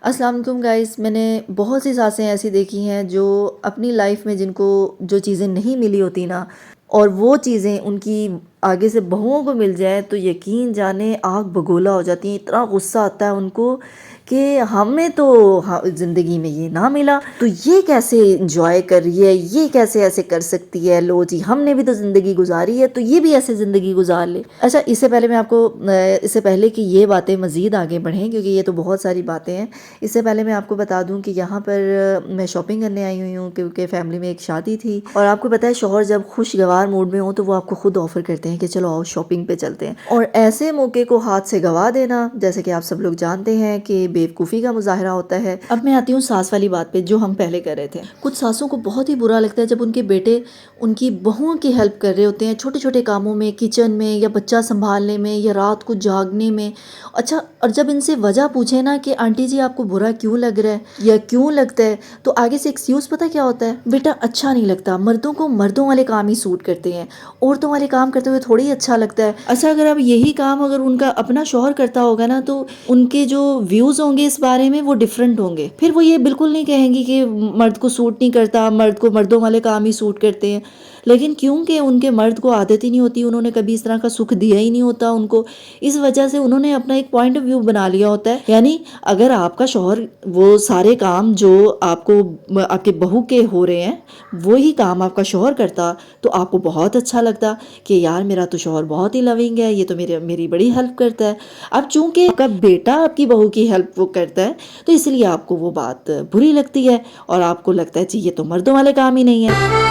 अस्सलाम वालेकुम गाइस। मैंने बहुत सी सासें ऐसी देखी हैं जो अपनी लाइफ में जिनको जो चीज़ें नहीं मिली होती ना, और वो चीज़ें उनकी आगे से बहुओं को मिल जाए तो यकीन जाने आग बगोला हो जाती हैं। इतना गुस्सा आता है उनको कि हमें तो ज़िंदगी में ये ना मिला तो ये कैसे इंजॉय कर रही है, ये कैसे ऐसे कर सकती है। लो जी, हमने भी तो ज़िंदगी गुजारी है तो ये भी ऐसे ज़िंदगी गुजार ले। अच्छा, इससे पहले मैं आपको इससे पहले कि ये बातें मज़ीद आगे बढ़ें, क्योंकि ये तो बहुत सारी बातें हैं, इससे पहले मैं आपको बता दूं कि यहाँ पर मैं शॉपिंग करने आई हुई हूँ क्योंकि फैमिली में एक शादी थी। और आपको पता है शौहर जब खुशगवार मूड में हो तो वो आपको खुद ऑफर करते हैं कि चलो आओ शॉपिंग पे चलते हैं, और ऐसे मौके को हाथ से गवा देना जैसे कि आप सब लोग जानते हैं कि बेवकूफ़ी का मुजाहरा होता है। अब मैं आती हूँ सास वाली बात पे जो हम पहले कर रहे थे। कुछ सासों को बहुत ही बुरा लगता है जब उनके बेटे उनकी बहुओं की हेल्प कर रहे होते हैं छोटे छोटे कामों में, किचन में या बच्चा संभालने में या रात को जागने में। अच्छा, और जब इनसे वजह पूछे ना कि आंटी जी आपको बुरा क्यों लग रहा है या क्यों लगता है, तो आगे से एक्सक्यूज़ पता क्या होता है, बेटा अच्छा नहीं लगता, मर्दों को मर्दों वाले काम ही सूट करते हैं, औरतों वाले काम करते हुए थोड़ी अच्छा लगता है। अच्छा, अगर अब यही काम अगर उनका अपना शौहर करता होगा ना तो उनके जो व्यूज़ होंगे इस बारे में वो डिफरेंट होंगे। फिर वो ये बिल्कुल नहीं कहेंगी कि मर्द को सूट नहीं करता, मर्द को मर्दों वाले काम ही सूट करते हैं। लेकिन क्योंकि उनके मर्द को आदत ही नहीं होती, उन्होंने कभी इस तरह का सुख दिया ही नहीं होता उनको, इस वजह से उन्होंने अपना एक पॉइंट ऑफ व्यू बना लिया होता है। यानी अगर आपका शौहर वो सारे काम जो आपको आपके बहू के हो रहे हैं वही काम आपका शौहर करता तो आपको बहुत अच्छा लगता कि यार मेरा तो शौहर बहुत ही लविंग है, ये तो मेरी बड़ी हेल्प करता है। अब चूंकि आपका बेटा आपकी बहू की हेल्प वो करता है तो इसलिए आपको वो बात बुरी लगती है और आपको लगता है जी ये तो मर्दों वाले काम ही नहीं है।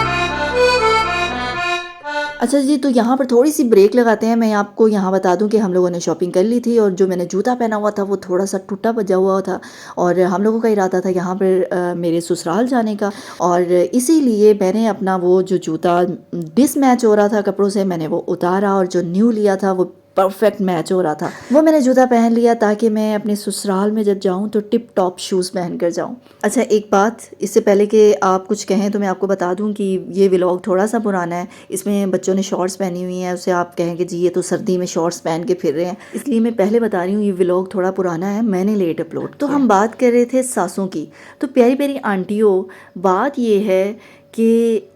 अच्छा जी, तो यहाँ पर थोड़ी सी ब्रेक लगाते हैं। मैं आपको यहाँ बता दूँ कि हम लोगों ने शॉपिंग कर ली थी और जो मैंने जूता पहना हुआ था वो थोड़ा सा टूटा बजा हुआ था, और हम लोगों का इरादा था यहाँ पर मेरे ससुराल जाने का, और इसीलिए मैंने अपना वो जो जूता डिसमैच हो रहा था कपड़ों से मैंने वो उतारा, और जो न्यू लिया था वो परफेक्ट मैच हो रहा था, वो मैंने जूता पहन लिया ताकि मैं अपने ससुराल में जब जाऊं तो टिप टॉप शूज़ पहन कर जाऊं। अच्छा, एक बात इससे पहले कि आप कुछ कहें तो मैं आपको बता दूं कि ये व्लॉग थोड़ा सा पुराना है, इसमें बच्चों ने शॉर्ट्स पहनी हुई हैं, उससे आप कहें कि जी ये तो सर्दी में शॉर्ट्स पहन के फिर रहे हैं, इसलिए मैं पहले बता रही हूँ ये व्लॉग थोड़ा पुराना है, मैंने लेट अपलोड। तो हम बात कर रहे थे सासों की। तो प्यारी प्यारी आंटियों, बात ये है कि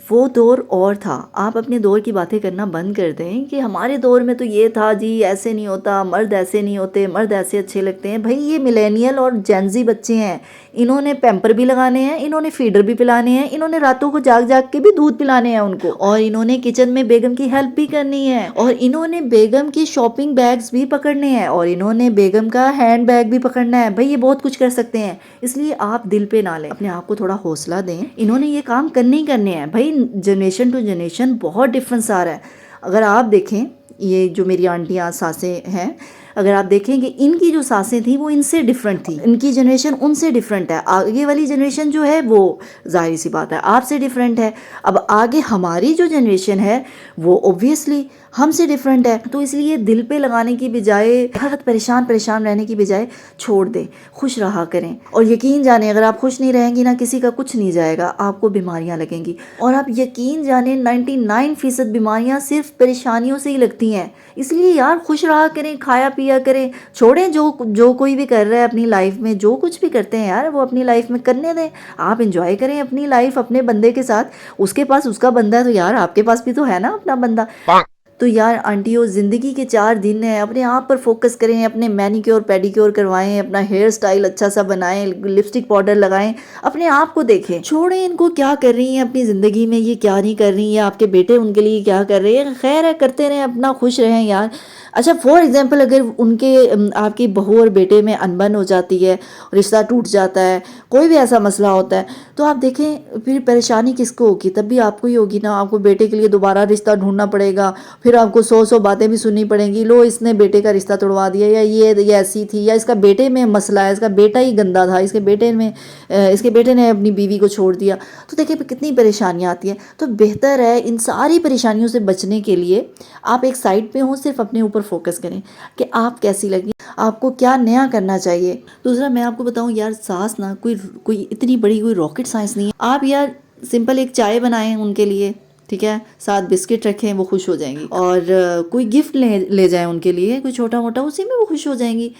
वो दौर और था। आप अपने दौर की बातें करना बंद कर दें कि हमारे दौर में तो ये था जी, ऐसे नहीं होता, मर्द ऐसे नहीं होते, मर्द ऐसे अच्छे लगते हैं। भाई ये मिलेनियल और जेंजी बच्चे हैं, इन्होंने पैम्पर भी लगाने हैं, इन्होंने फीडर भी पिलाने हैं, इन्होंने रातों को जाग जाग के भी दूध पिलाने हैं उनको, और इन्होंने किचन में बेगम की हेल्प भी करनी है, और इन्होंने बेगम की शॉपिंग बैग्स भी पकड़ने हैं, और इन्होंने बेगम का हैंड बैग भी पकड़ना है। भाई ये बहुत कुछ कर सकते हैं, इसलिए आप दिल पे ना लें, अपने आप को थोड़ा हौसला दें। इन्होंने ये काम करने ही करने हैं। भाई जनरेशन टू जनरेशन बहुत डिफरेंस आ रहा है। अगर आप देखें ये जो मेरी आंटियाँ सासें हैं, अगर आप देखेंगे इनकी जो सासें थी वो इनसे डिफरेंट थी, इनकी जनरेशन उनसे डिफरेंट है। आगे वाली जनरेशन जो है वो जाहिर सी बात है आपसे डिफरेंट है। अब आगे हमारी जो जनरेशन है वो ऑब्वियसली हमसे डिफरेंट है। तो इसलिए दिल पे लगाने की बजाय, हर वक्त परेशान परेशान रहने की बजाय छोड़ दें, खुश रहा करें। और यकीन जाने अगर आप खुश नहीं रहेंगी ना, किसी का कुछ नहीं जाएगा, आपको बीमारियां लगेंगी। और आप यकीन जाने 99% बीमारियां सिर्फ परेशानियों से ही लगती हैं। इसलिए यार खुश रहा करें, खाया पिया करें, छोड़ें जो कोई भी कर रहा है अपनी लाइफ में, जो कुछ भी करते हैं यार वो अपनी लाइफ में करने दें। आप इंजॉय करें अपनी लाइफ अपने बंदे के साथ। उसके पास उसका बंदा है तो यार आपके पास भी तो है ना अपना बंदा। तो यार आंटियों, ज़िंदगी के 4 दिन हैं, अपने आप पर फोकस करें, अपने मैनिक्योर पेडिक्योर करवाएं, अपना हेयर स्टाइल अच्छा सा बनाएं, लिपस्टिक पाउडर लगाएं, अपने आप को देखें। छोड़ें इनको क्या कर रही हैं अपनी ज़िंदगी में, ये क्या नहीं कर रही हैं, आपके बेटे उनके लिए क्या कर रहे हैं। खैर है, करते रहें, अपना खुश रहें यार। अच्छा, फॉर एग्जांपल अगर उनके आपकी बहू और बेटे में अनबन हो जाती है, रिश्ता टूट जाता है, कोई भी ऐसा मसला होता है, तो आप देखें फिर परेशानी किसको होगी, तब भी आपको ही होगी ना। आपको बेटे के लिए दोबारा रिश्ता ढूंढना पड़ेगा, फिर आपको 100 बातें भी सुननी पड़ेंगी। लो इसने बेटे का रिश्ता तोड़वा दिया, या ये ऐसी थी, या इसका बेटे में मसला है, इसका बेटा ही गंदा था, इसके बेटे ने अपनी बीवी को छोड़ दिया। तो देखिए कितनी परेशानियाँ आती हैं। तो बेहतर है इन सारी परेशानियों से बचने के लिए आप एक साइड पे हो, सिर्फ अपने ऊपर फोकस करें कि आप कैसी लगी, आपको क्या नया करना चाहिए। दूसरा मैं आपको बताऊं यार, सास ना कोई इतनी बड़ी कोई रॉकेट साइंस नहीं है। आप यार सिंपल एक चाय बनाएं उनके लिए, ठीक है, साथ बिस्किट रखें, वो खुश हो जाएंगी। और कोई गिफ्ट ले जाएं उनके लिए, कोई छोटा मोटा, उसी में वो खुश हो जाएंगी।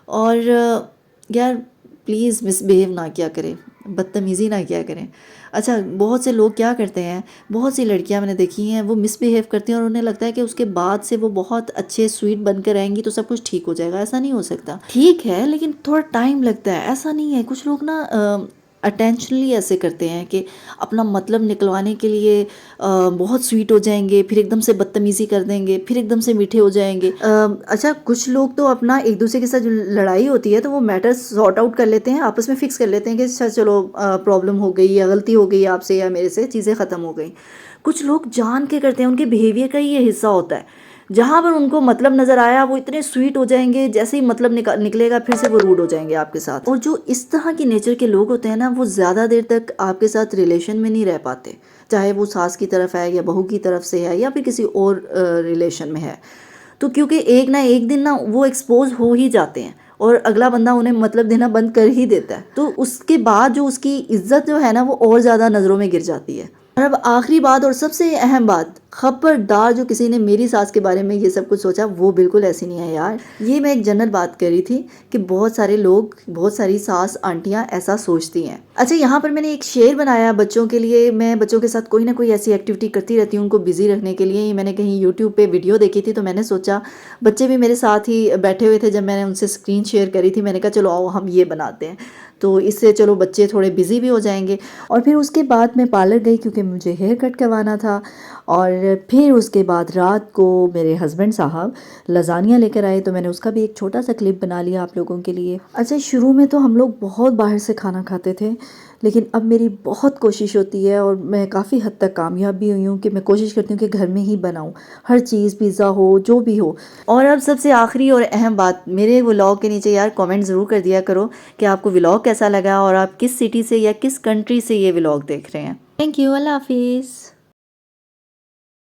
और यार प्लीज़ मिसबिहेव ना किया करें, बदतमीज़ी ना किया करें। अच्छा, बहुत से लोग क्या करते हैं, बहुत सी लड़कियां मैंने देखी हैं, वो मिसबिहेव करती हैं और उन्हें लगता है कि उसके बाद से वो बहुत अच्छे स्वीट बनकर रहेंगी तो सब कुछ ठीक हो जाएगा। ऐसा नहीं हो सकता। ठीक है, लेकिन थोड़ा टाइम लगता है। ऐसा नहीं है, कुछ लोग ना अटेंशनली ऐसे करते हैं कि अपना मतलब निकलवाने के लिए बहुत स्वीट हो जाएंगे, फिर एकदम से बदतमीज़ी कर देंगे, फिर एकदम से मीठे हो जाएंगे। अच्छा, कुछ लोग तो अपना एक दूसरे के साथ जो लड़ाई होती है तो वो मैटर सॉर्ट आउट कर लेते हैं, आपस में फिक्स कर लेते हैं कि अच्छा चलो प्रॉब्लम हो गई या गलती हो गई आपसे या मेरे से, चीज़ें ख़त्म हो गई। कुछ लोग जान के करते हैं, उनके बिहेवियर का ही ये हिस्सा होता है। जहाँ पर उनको मतलब नज़र आया वो इतने स्वीट हो जाएंगे, जैसे ही मतलब निकलेगा फिर से वो रूड हो जाएंगे आपके साथ। और जो इस तरह की नेचर के लोग होते हैं ना, वो ज़्यादा देर तक आपके साथ रिलेशन में नहीं रह पाते, चाहे वो सास की तरफ है या बहू की तरफ से है या फिर किसी और रिलेशन में है। तो क्योंकि एक ना एक दिन ना वो एक्सपोज हो ही जाते हैं और अगला बंदा उन्हें मतलब देना बंद कर ही देता है, तो उसके बाद जो उसकी इज्जत जो है ना वो और ज़्यादा नज़रों में गिर जाती है। और अब आखिरी बात और सबसे अहम बात, खबरदार जो किसी ने मेरी सास के बारे में ये सब कुछ सोचा, वो बिल्कुल ऐसी नहीं है यार। ये मैं एक जनरल बात कर रही थी कि बहुत सारे लोग, बहुत सारी सास आंटियां ऐसा सोचती हैं। अच्छा, यहाँ पर मैंने एक शेर बनाया बच्चों के लिए। मैं बच्चों के साथ कोई ना कोई ऐसी एक्टिविटी करती रहती हूँ उनको बिजी रखने के लिए। ये मैंने कहीं यूट्यूब पे वीडियो देखी थी तो मैंने सोचा, बच्चे भी मेरे साथ ही बैठे हुए थे जब मैंने उनसे स्क्रीन शेयर करी थी, मैंने कहा चलो आओ हम ये बनाते हैं, तो इससे चलो बच्चे थोड़े बिजी भी हो जाएंगे। और फिर उसके बाद मैं पार्लर गई क्योंकि मुझे हेयर कट करवाना था। और फिर उसके बाद रात को मेरे हस्बैंड साहब लजानिया लेकर आए, तो मैंने उसका भी एक छोटा सा क्लिप बना लिया आप लोगों के लिए। अच्छा, शुरू में तो हम लोग बहुत बाहर से खाना खाते थे, लेकिन अब मेरी बहुत कोशिश होती है और मैं काफ़ी हद तक कामयाब भी हुई हूँ कि मैं कोशिश करती हूँ कि घर में ही बनाऊँ हर चीज़, पिज़्ज़ा हो जो भी हो। और अब सबसे आखिरी और अहम बात, मेरे व्लॉग के नीचे यार कमेंट ज़रूर कर दिया करो कि आपको व्लॉग कैसा लगा और आप किस सिटी से या किस कंट्री से ये व्लॉग देख रहे हैं। थैंक यू, अल्लाह हाफिज़।